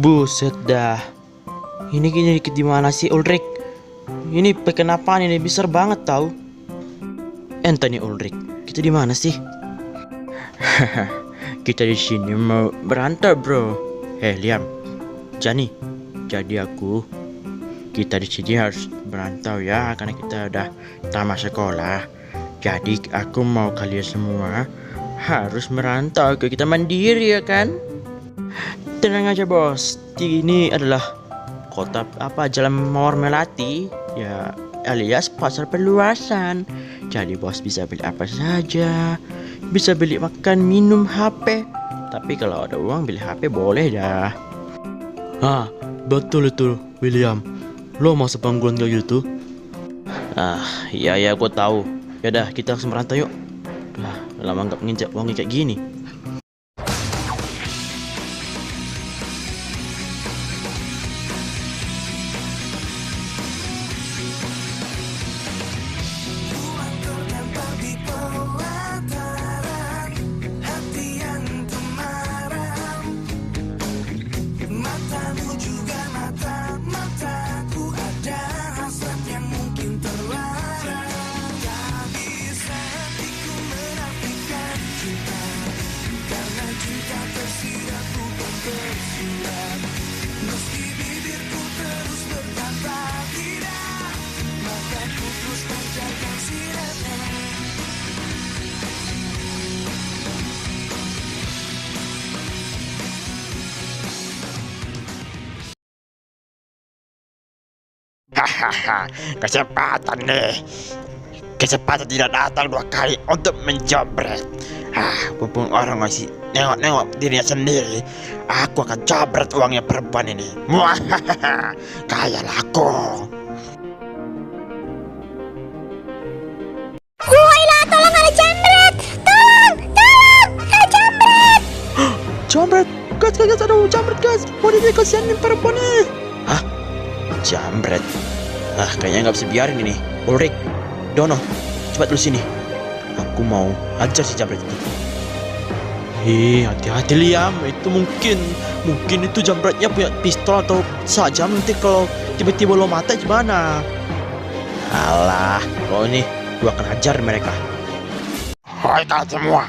Buset dah. Ini gini dikit di mana sih Ulrik? Ini kenapa ini besar banget tahu? Ente nih Ulrik, kita di mana sih? Kita di sini mau berantau bro. Liam, Jani, jadi kita di sini harus berantau ya karena kita udah tamat sekolah. Jadi aku mau kalian semua harus merantau ke kita mandiri ya kan? Tenang aja bos, ini adalah kota Jalan Mawar Melati ya, alias pasar perluasan. Jadi bos bisa beli apa saja, bisa beli makan, minum, HP. Tapi kalau ada uang beli HP boleh dah. Betul itu William. Lo mau sepanggulan kayak gitu? Iya gue tahu. Yaudah kita langsung merantau yuk. Lama nggak nginjak uang kayak gini. Hahaha, kesempatan tidak datang dua kali untuk menjamret. Mumpung orang masih nengok dirinya sendiri, aku akan jabret uangnya perempuan ini. Muahaha, kaya laku. Wailah, tolong ada jambret! Tolong, ada jambret! Jambret, gas, aduh jambret gas. Waduh kasihanin perempuan nih. Jambret. Kayaknya nggak bisa biarin ini. Ulrik, Dono, cepat dulu sini. Aku mau ajar si jambret itu. Hati-hati Liam, itu mungkin itu jambretnya punya pistol atau sajam. Nanti kalau tiba-tiba lo mati gimana? Alah, kau ini gua akan hajar mereka. Hai kalian semua,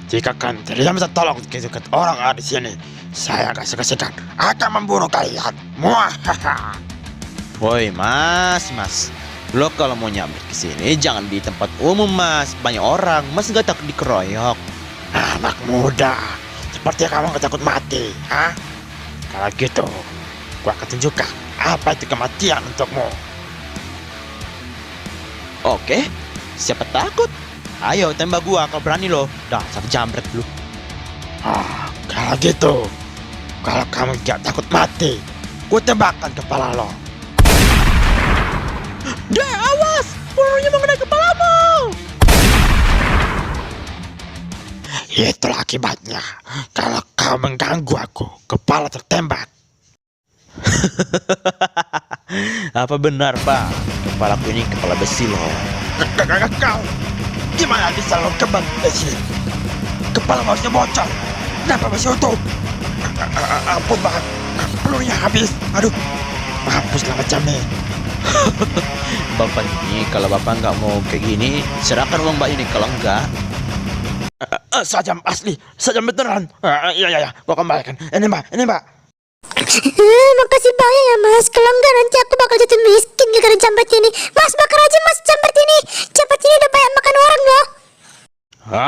jika kalian tidak bisa tolong ke orang ada di sini, saya akan segan-segan akan membunuh kalian. Muahaha. Woi mas, lo kalau mau nyamber ke sini jangan di tempat umum mas, banyak orang, mas nggak takut dikeroyok. Anak muda, seperti kamu nggak takut mati, Kalau gitu, gua akan tunjukkan apa itu kematian untukmu. Oke, siapa takut? Ayo tembak gua kalau berani lo. Dasar jambret lu. Kalau gitu, kalau kamu tidak takut mati, gua tembakkan kepala lo. Deh, awas! Pelurunya mengenai kepalamu! Itulah akibatnya. Kalau kau mengganggu aku, kepala tertembak. Apa benar, Pak? Kepalaku ini kepala besi loh. Kau, gimana bisa lo kembang besi? Kepala harusnya bocor. Kenapa masih utuh? Ampun, Bang. Pelurunya habis. Aduh, mampuslah macam nih. Bapak ini kalau bapak nggak mau kayak gini, serahkan uang mbak ini. Kalau enggak, sajam asli, sajam beneran. Iya, gua kembalikan. Ini mbak. Makasih banyak ya mas. Kalau enggak nanti aku bakal jatuh miskin gara-gara jambret ini. Mas bakar aja mas jambret ini. Jambret ini udah banyak makan orang loh.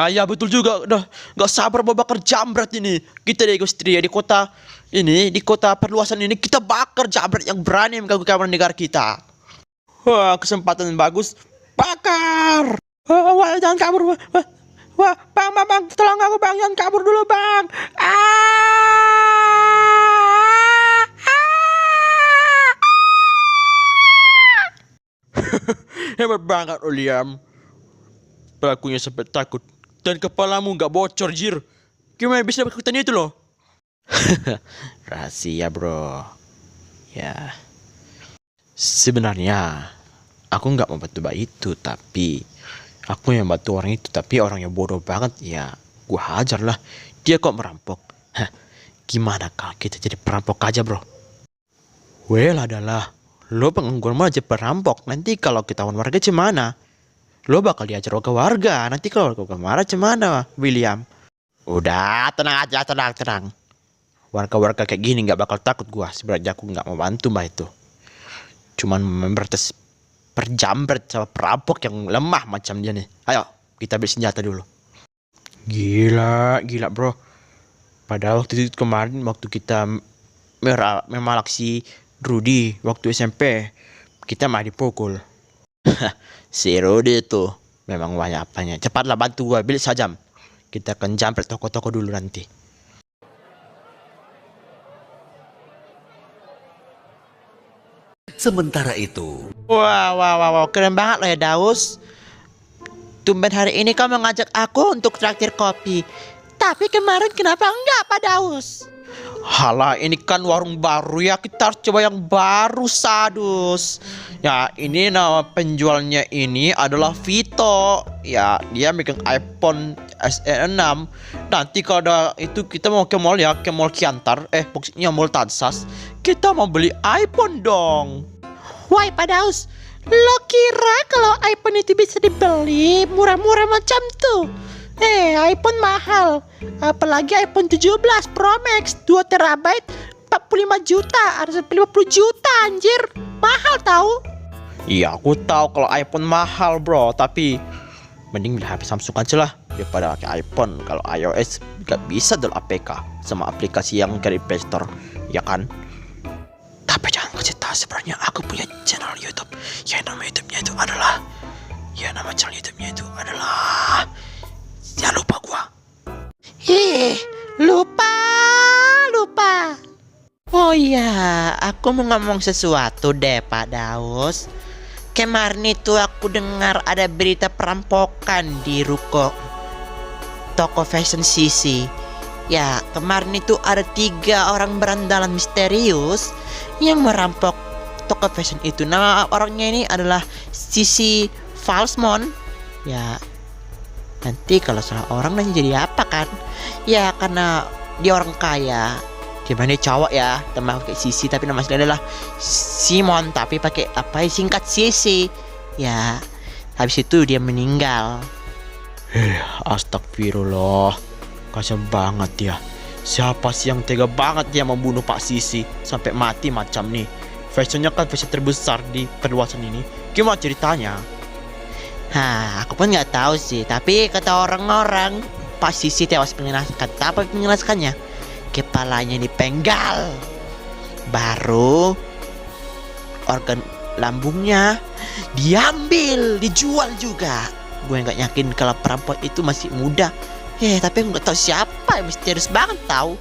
ya betul juga. Udah nggak sabar mau bakar jambret ini. Kita di Austria, di kota perluasan ini kita bakar jambret yang berani mengganggu keamanan negara kita. Wah, kesempatan bagus. Bakar. Wah, jangan kabur. Wah, bang, tolong aku bang, jangan kabur dulu bang. Hebat banget Liam. Pelakunya sampai takut dan kepalamu nggak bocor jir. Gimana bisa dapat kekuatan itu loh? Rahasia bro. Ya, sebenarnya aku nggak mau bantu itu, tapi aku yang bantu orang itu, tapi orang yang bodoh banget ya. Gua hajar lah. Dia kok merampok. Hah, gimana kalau kita jadi perampok aja bro? Well adalah lo pengangguran malah jadi perampok. Nanti kalau ketahuan warga gimana? Lo bakal diajar ke warga. Nanti kalau warga marah gimana, William? Udah, tenang aja, tenang. Warga-warga kayak gini nggak bakal takut gua. Sebenarnya aku nggak mau bantu mbak itu. Cuman memberantas perjambret sama perampok yang lemah macam dia nih. Ayo, kita beli senjata dulu. Gila bro. Padahal waktu itu kemarin waktu kita memalak si Rudy waktu SMP, kita malah dipukul. Si Rudy itu memang banyak apanya. Cepatlah bantu gua, beli sajam. Kita akan jambret toko-toko dulu nanti. Sementara itu, Wow, keren banget loh ya Daus. Tumben hari ini kau mengajak aku untuk traktir kopi. Tapi kemarin kenapa enggak Pak Daus? Halah, ini kan warung baru ya, kita harus coba yang baru Sadus. Ya, ini nama penjualnya ini adalah Vito. Ya, dia megang iPhone SE 6. Nanti kalau ada itu kita mau ke mall ya, ke mall Kiantar, maksudnya mall Tansas. Kita mau beli iPhone dong. Woi Pak Daus, lo kira kalau iPhone itu bisa dibeli murah-murah macam tuh? iPhone mahal. Apalagi iPhone 17 Pro Max 2 TB 45 juta, harus 50 juta anjir. Mahal tahu? Iya, aku tahu kalau iPhone mahal bro, tapi mending beli HP Samsung aja lah daripada pakai iPhone. Kalau iOS gak bisa download APK sama aplikasi yang dari Play Store, ya kan? Tapi jangan kasih tahu sebenarnya aku punya channel YouTube. Nama channel YouTube-nya itu adalah jangan lupa gua. Lupa. Oh iya, aku mau ngomong sesuatu deh Pak Daus. Kemarin itu aku dengar ada berita perampokan di ruko toko fashion Sisi. Ya, kemarin itu ada 3 orang berandalan misterius yang merampok toko fashion itu. Nama orangnya ini adalah Sisi Falsmon. Ya, nanti kalau salah orang nanti jadi apa kan? Ya, karena dia orang kaya. Gimana cowok ya, nama pakai Sisi tapi nama aslinya adalah Simon tapi pakai singkat Sisi. Ya, habis itu dia meninggal. Astagfirullah, kasian banget ya. Siapa sih yang tega banget dia membunuh Pak Sisi sampai mati macam nih? Fashionnya kan fashion terbesar di perluasan ini. Gimana ceritanya? Aku pun nggak tahu sih. Tapi kata orang-orang Pak Sisi tewas mengenaskan. Apa mengenaskannya? Kepalanya dipenggal. Baru organ lambungnya diambil, dijual juga. Gue nggak yakin kalau perampok itu masih muda. Tapi aku nggak tahu siapa, misterius banget tahu.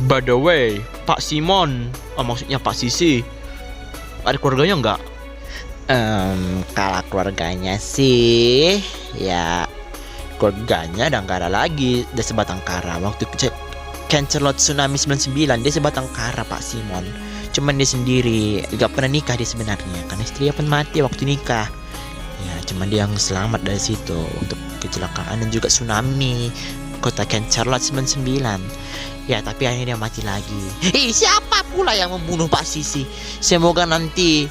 By the way, Pak Simon, maksudnya Pak Sisi, ada keluarganya nggak? Kalau keluarganya sih, ya keluarganya udah nggak ada lagi, udah sebatang kara. Waktu Cancelot tsunami 99 dia sebatang kara Pak Simon. Cuman dia sendiri gak pernah nikah dia sebenarnya, karena istrinya pun mati waktu nikah. Ya, cuman dia yang selamat dari situ untuk kecelakaan dan juga tsunami kota Cancelot 99. Ya, tapi akhirnya dia mati lagi. Siapa pula yang membunuh Pak Sisi? Semoga nanti,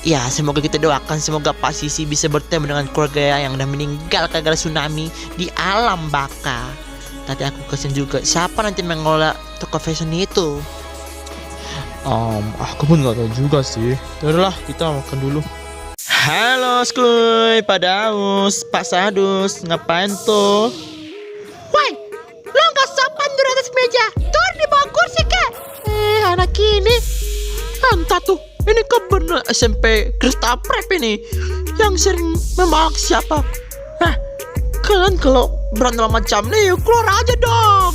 ya semoga kita doakan semoga Pak Sisi bisa bertemu dengan keluarga yang udah meninggal gara-gara tsunami di alam baka. Tapi aku kasihan juga, siapa nanti mengelola toko fashion itu? Aku pun nggak tahu juga sih. Yaudahlah, kita makan dulu. Halo skuy, Pak Daus, Pak Sadus, ngapain tuh? Woi, lo nggak sopan di atas meja. Turun di bawah kursi kek. Anak ini entah tuh, ini kan bener SMP Krista Prep ini yang sering memalak siapa. Kalian kalau berantem macam nih keluar aja dong.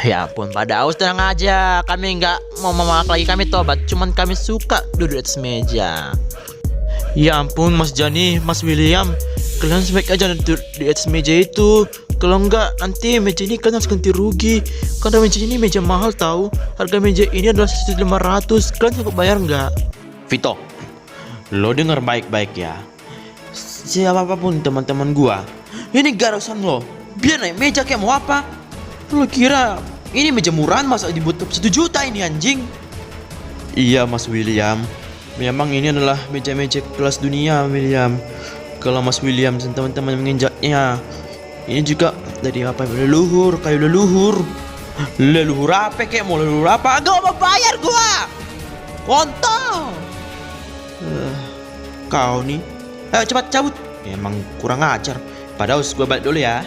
Ya ampun Pak Daus, tenang aja, kami nggak mau memalak lagi, kami tobat. Cuman kami suka duduk di atas meja. Ya ampun Mas Jani, Mas William, kalian sebaiknya jangan tidur di atas meja itu. Kalau enggak nanti meja ini kalian harus ganti rugi. Karena meja ini meja mahal tahu. Harga meja ini adalah 1.500. Kalian sanggup bayar enggak? Vito, lo denger baik-baik ya. Siapapun teman-teman gua, ini garasan lo. Biar naik meja kayak mau apa? Lo kira ini meja murahan masa dibuat 1 juta ini anjing? Iya Mas William, memang ini adalah meja-meja kelas dunia William. Kalau Mas William dan teman-teman menginjaknya, ini juga dari apa leluhur, kayu leluhur. Leluhur apa kayak mau leluhur apa? Gak mau bayar gua. Kontol. Kau nih, ayo cepat cabut. Emang kurang ajar. Pak Daus, gua balik dulu ya.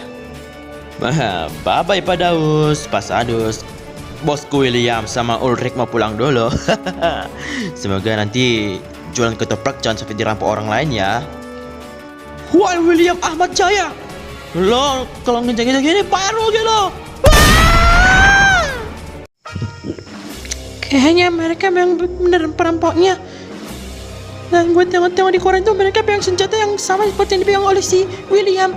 Bye bye Pak Daus, Pak Sadus. Bosku William sama Ulrich mau pulang dulu. Semoga nanti jualan ketoprak jangan sampai dirampok orang lain ya. Wah, William Ahmad Jaya. Lo kalau ngejek-ngejek gini bayar lo gitu. Kayaknya mereka memang benar perampoknya. Dan gue tengok-tengok di koran itu mereka pegang senjata yang sama seperti yang dipegang oleh si William.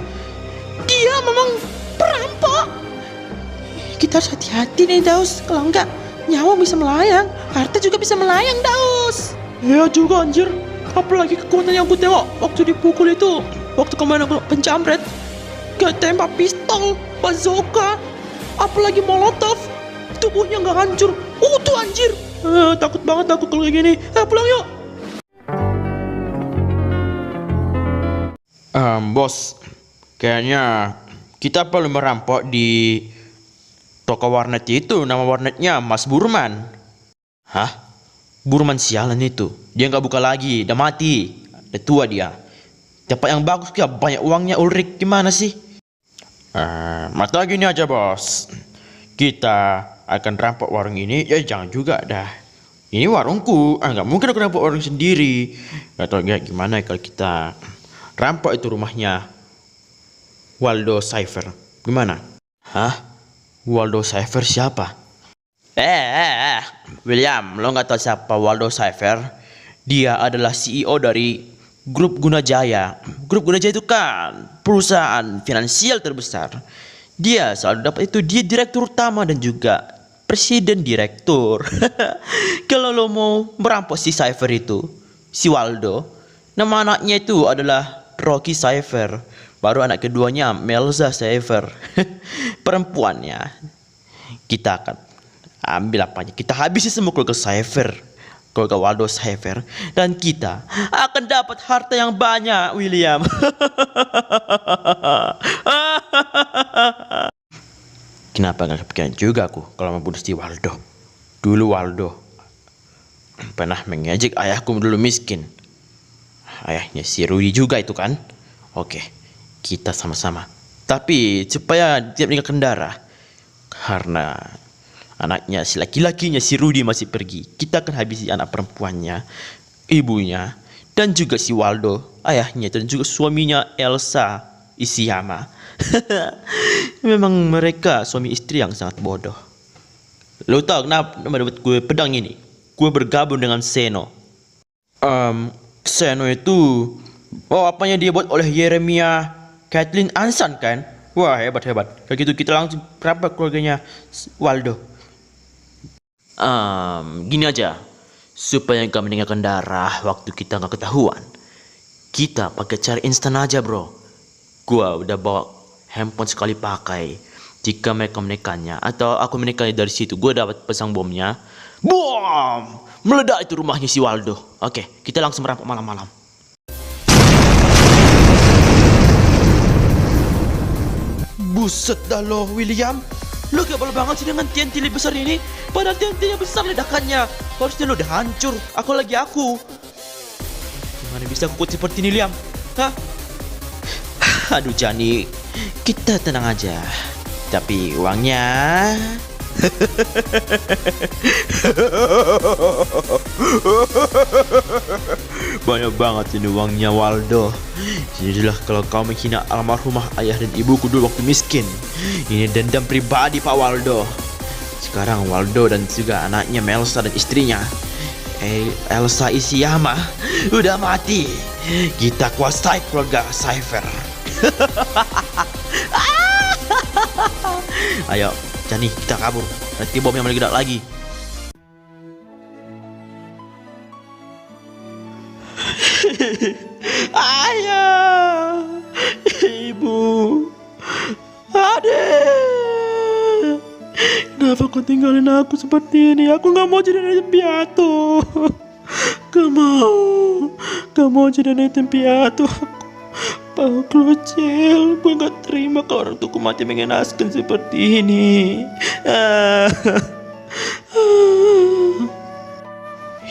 Dia memang perampok. Kita harus hati-hati nih Daus. Kalau enggak nyawa bisa melayang, harta juga bisa melayang Daus. Ya juga anjir. Apalagi kekuatan yang gue tengok waktu dipukul itu. Waktu kemarin aku pencamret, gak tembak pistol, bazooka, apalagi molotov, tubuhnya gak hancur, utuh anjir. Takut banget aku kalau kayak gini. Pulang yuk. Bos, kayaknya kita perlu merampok di toko warnet itu. Nama warnetnya Mas Burman. Hah? Burman sialan itu. Dia gak buka lagi, udah mati, udah tua dia. Tempat yang bagus ya, banyak uangnya Ulrich, gimana sih? Mata gini aja bos, kita akan rampok warung ini. Ya jangan juga dah, ini warungku, nggak mungkin aku rampok warung sendiri. Atau gimana kalau kita rampok itu rumahnya Waldo Cypher, gimana? Hah? Waldo Cypher siapa? William, lo nggak tahu siapa Waldo Cypher? Dia adalah CEO dari Grup Gunajaya. Grup Gunajaya itu kan perusahaan finansial terbesar. Dia selalu dapat itu. Dia direktur utama dan juga presiden direktur. Kalau lo mau merampok si Cypher itu, si Waldo, nama anaknya itu adalah Rocky Cypher. Baru anak keduanya Melza Cypher. Perempuannya. Kita akan ambil apanya. Kita habisi semua keluarga Cypher, keluarga Waldo Cypher, dan kita akan dapat harta yang banyak, William. Kenapa gak kepikiran juga aku kalau membunuh si Waldo? Dulu Waldo pernah mengejek ayahku dulu miskin. Ayahnya si Rudy juga itu kan. Oke, kita sama-sama. Tapi supaya dia meninggalkan darah, karena anaknya si laki-lakinya si Rudy masih pergi, kita akan habisi anak perempuannya, ibunya, dan juga si Waldo, ayahnya, dan juga suaminya Elsa Isiyama. Memang mereka suami istri yang sangat bodoh. Lo tau kenapa dapat gue pedang ini? Gue bergabung dengan Seno. Seno itu, apanya dia buat oleh Yeremia Kathleen Ansan kan? Wah, hebat-hebat. Kayak gitu kita langsung rampok keluarganya Waldo. Gini aja, supaya gak meninggalkan darah waktu kita gak ketahuan, kita pakai cara instan aja bro. Gua udah bawa handphone sekali pakai. Jika mereka menekannya atau aku menekannya dari situ, gua dapat pasang bomnya. Bom! Meledak itu rumahnya si Waldo. Oke, kita langsung merampok malam-malam. Buset dah lo William, lo gabal banget sih dengan TNT besar ini. Padahal TNT-nya besar ledakannya. Harusnya lo udah hancur. Aku. Gimana bisa kuat seperti ini Liam? Hah? Aduh Jani, kita tenang aja. Tapi uangnya banyak banget ini uangnya Waldo. Jadilah kalau kau menghina almarhumah ayah dan ibuku dulu waktu miskin. Ini dendam pribadi Pak Waldo. Sekarang Waldo dan juga anaknya Melsa dan istrinya Elsa Isiyama udah mati. Kita kuasai keluarga Cypher. Ayo, Johnny, kita kabur. Nanti bomnya meledak lagi. Ayah, ibu, adek, kenapa kau tinggalin aku seperti ini? Aku gak mau jadi yatim piatu. Gak mau jadi yatim piatu. Aku kecil, gue gak terima kalau orang tuaku mati mengenaskan seperti ini.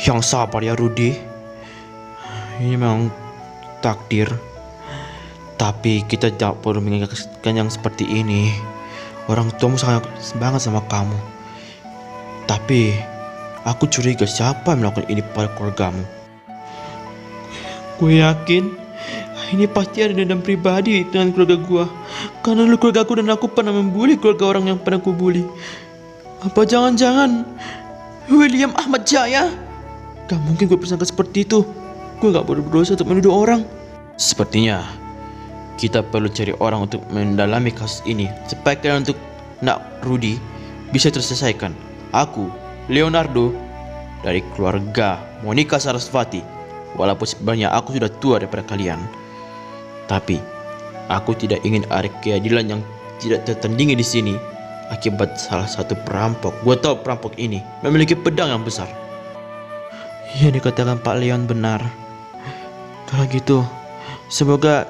Yang sabar ya Rudy. Ini memang takdir. Tapi kita tidak perlu mengingatkan yang seperti ini. Orang tuamu sangat banget sama kamu. Tapi aku curiga siapa yang melakukan ini pada keluargamu. Gue yakin ini pasti ada dendam pribadi dengan keluarga gue. Karena dulu keluarga aku dan aku pernah membuli keluarga orang yang pernah aku bully. Apa jangan-jangan William Ahmad Jaya? Gak mungkin gue bersangka seperti itu. Gue gak berdosa untuk menuduh orang. Sepertinya kita perlu cari orang untuk mendalami kasus ini supaya kalian untuk nak Rudy bisa terselesaikan. Aku, Leonardo, dari keluarga Monica Sarasvati. Walaupun sebenarnya aku sudah tua daripada kalian, tapi aku tidak ingin ada keadilan yang tidak tertandingi di sini akibat salah satu perampok. Gue tahu perampok ini memiliki pedang yang besar. Yang dikatakan Pak Leon benar. Kalau gitu, semoga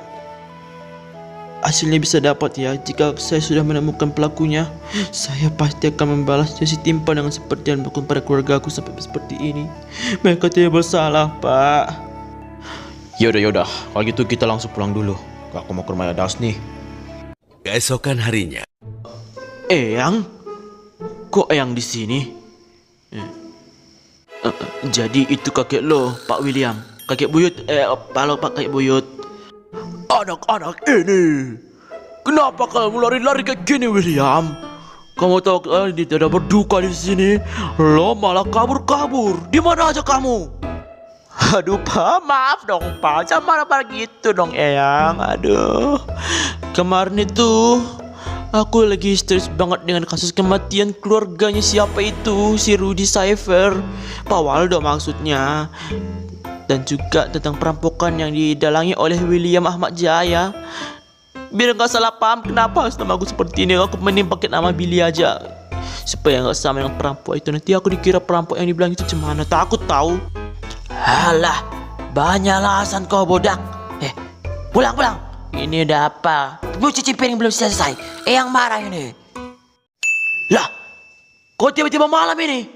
hasilnya bisa dapat ya. Jika saya sudah menemukan pelakunya, saya pasti akan membalasnya setimpal dengan seperti yang dilakukan pada keluarga aku sampai seperti ini. Mereka tidak bersalah, Pak. Yaudah. Kalau gitu kita langsung pulang dulu. Aku mau ke rumah Daus nih. Keesokan harinya. Eyang? Kok Eyang di sini? Jadi itu kakek lo, Pak William. Kakek buyut, halo Pak kakek buyut. Anak-anak ini, kenapa kamu lari-lari kayak gini, William? Kamu tahu kalian tidak berduka di sini, lo malah kabur-kabur. Di mana aja kamu? Aduh Pak, maaf dong Pak, jangan marah-marah gitu dong Eyang. Aduh, kemarin itu aku lagi stres banget dengan kasus kematian keluarganya siapa itu, si Rudy Cypher, Pak Waldo maksudnya. Dan juga tentang perampokan yang didalangi oleh William Ahmad Jaya. Biar gak salah paham kenapa harus nama aku seperti ini, aku mending pakai nama Billy aja supaya gak sama dengan perampok itu. Nanti aku dikira perampok yang dibilang itu cemana. Takut tahu. Halah, banyak alasan kau bodak. Pulang. Ini udah apa? Gue cuci piring belum selesai. Yang marah ini. Lah, kok tiba-tiba malam ini?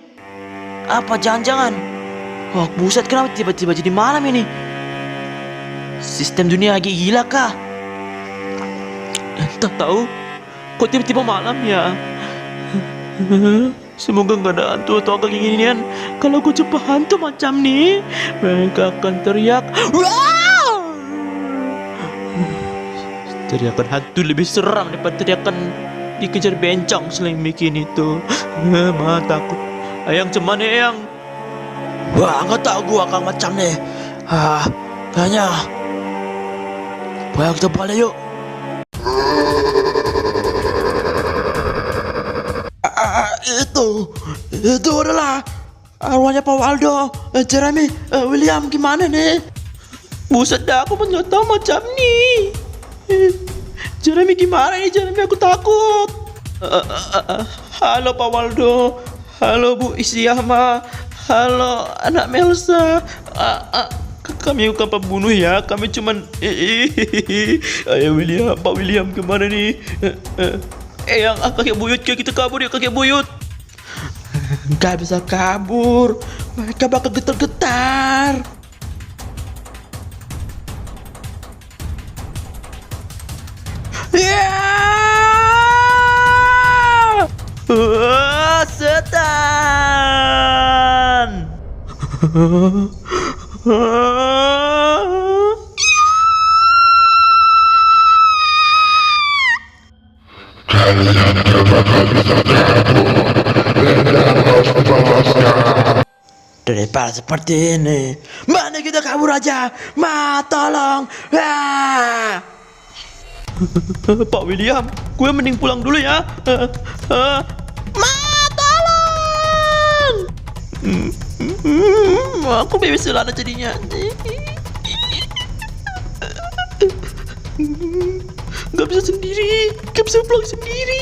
Apa jangan-jangan? Oh buset, kenapa tiba-tiba jadi malam ini? Sistem dunia lagi gila kah? Tak tahu. Kok tiba-tiba malam ya? Semoga gak ada hantu atau keginian. Kalau gue jumpa hantu macam nih, mereka akan teriak. Wow! Teriakan hantu lebih seram daripada teriakan dikejar bencong selain bikin itu. Mah takut. Ayang cuman Eyang. Wah, gak tau gua akan macam nih. Kayaknya banyak kita balik yuk. Itu adalah arwahnya Pak Waldo. Jeremy, William gimana nih? Buset dah, aku pun gak tau macam nih. Jeremy gimana nih? Jeremy, aku takut. Halo Pak Waldo. Halo Bu Isiyama. Halo anak Melsa. Kami bukan pembunuh ya. Kami cuman Ayo William, Pak William kemana nih? Yang kakek buyut, kita kabur ya kakek buyut. Gak bisa kabur. Mereka bakal getar-getar. Setan. daripada seperti ini. Mana kita kabur aja. Ma, tolong. Ah! Pak William, gue mending pulang dulu ya. Ma, tolong! Aku bebas celana jadinya. Gak bisa sendiri, gak bisa pulang sendiri.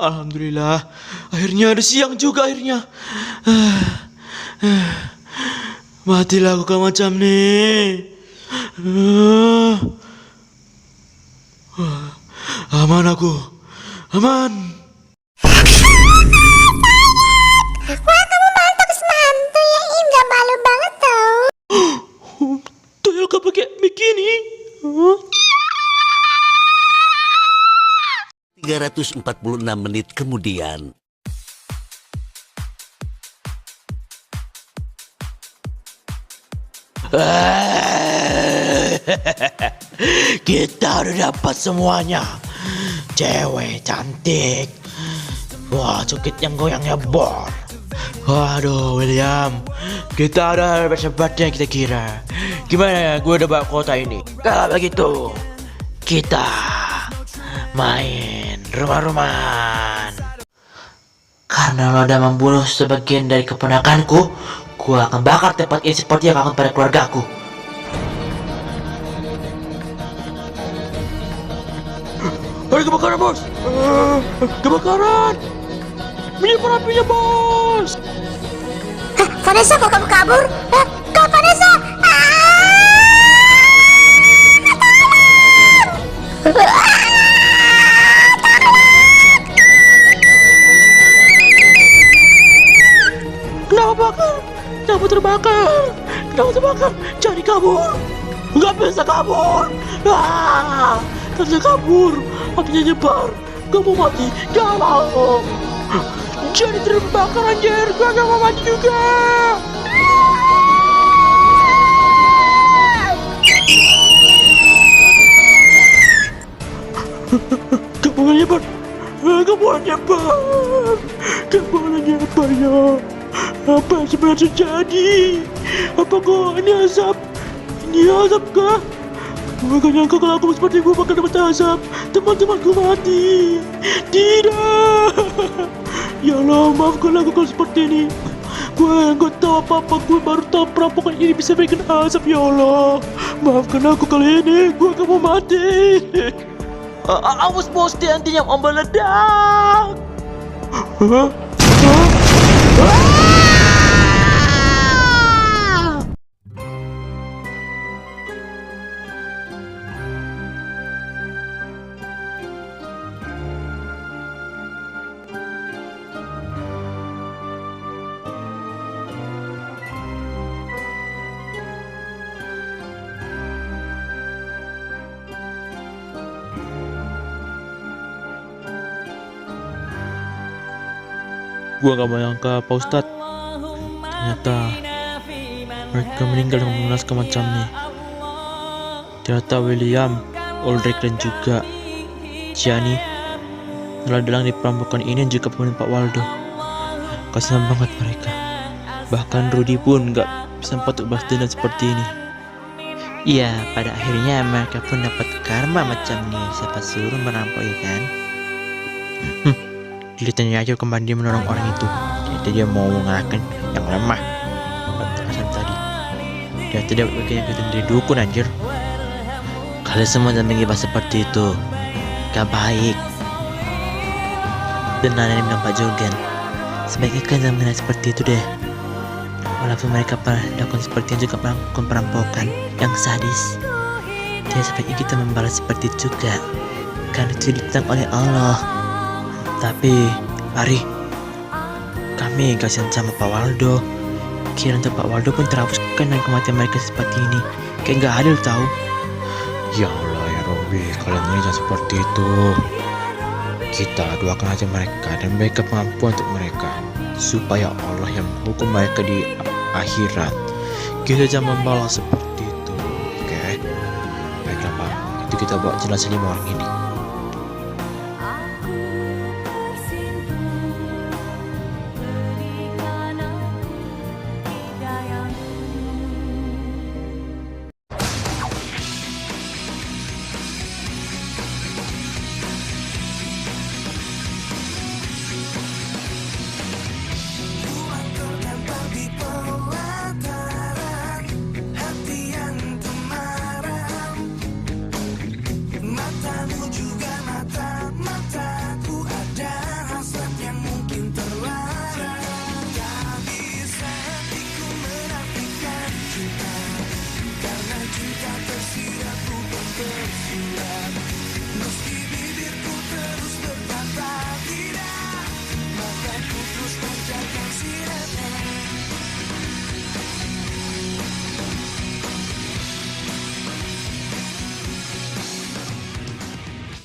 Alhamdulillah, akhirnya ada siang juga akhirnya. Matilah aku kalau macam ni. Aman aku, aman. Wah, kamu mantap semantu ya. Ih, gak malu banget tau. Tuyul kau pakai bikini? 346 menit kemudian. Kita udah dapat semuanya. Cewek cantik. Wah, cukit yang goyangnya bor. Waduh, William, kita udah hebat-hebat yang kita kira. Gimana ya, gue udah bawa kota ini. Kalau begitu, kita main rumah-rumahan. Karena lo udah membunuh sebagian dari keponakanku, gue akan bakar tempat ini seperti yang akan pada keluargaku. Ada kebakaran, bos! Kebakaran! Menyebar apinya, bos! Hah, Vanessa, kok kamu kabur? Hah, Kak Vanessa! Kenapa bakar? Kenapa terbakar? Kenapa terbakar? Cari kabur! Nggak bisa kabur! Nggak bisa kabur! Apinya nyebar! Gak mau mati! Gak mau! Jadi terbakar anjir! Gue gak mau mati juga! Gak boleh nyebar! Gak boleh nyebar! Gak boleh nyebar ya! Apa yang sebenarnya terjadi? Apakah ini asap? Ini asap kah? Gue gak nyangka kalau aku seperti gue bakal dapat asap. Teman-temanku mati. Tidak. Ya Allah, maafkan aku kalau seperti ini. Gue gak tahu apa-apa. Gue baru tahu perampokan ini bisa bikin asap. Ya Allah, maafkan aku kali ini. Gue gak mau mati. Awas bos, dia nantinya mau meledak. Gua gak menyangka Pak Ustadz, ternyata mereka meninggal dengan mengenaskan macam ini. Ternyata William, Ulrich dan juga Gianni telah dalang di perampokan ini dan juga pembunuhan Pak Waldo. Kasihan banget mereka. Bahkan Rudy pun gak sempat untuk balas dendam seperti ini. Iya, pada akhirnya mereka pun dapat karma macam ini. Siapa suruh merampok ya kan? Dilihatnya aja kembali dia menolong orang itu. Jadi dia mau mengalahkan yang lemah Hasan tadi. Dia tidak bikin yang kita dari dukun anjir. Kalian semua jangan mengibah seperti itu. Gak baik. Benar yang bilang Pak Jorgen. Sebaiknya kalian jangan mengenai seperti itu deh. Walaupun mereka pernah lakukan seperti yang juga melakukan perampokan yang sadis. Tidak sebaiknya kita membalas seperti itu juga. Karena itu ditentang oleh Allah. Tapi, mari kami kasihan sama Pak Waldo. Kira untuk Pak Waldo pun terhapuskan dengan kematian mereka seperti ini. Kayak gak adil tahu. Ya Allah ya Robby, kalian ini jangan seperti itu. Kita doakan aja mereka dan mereka pengampuan untuk mereka, supaya Allah yang menghukum mereka di akhirat. Kita jangan membalas seperti itu, oke? Baiklah Pak, itu kita bawa jenazah 5 orang ini.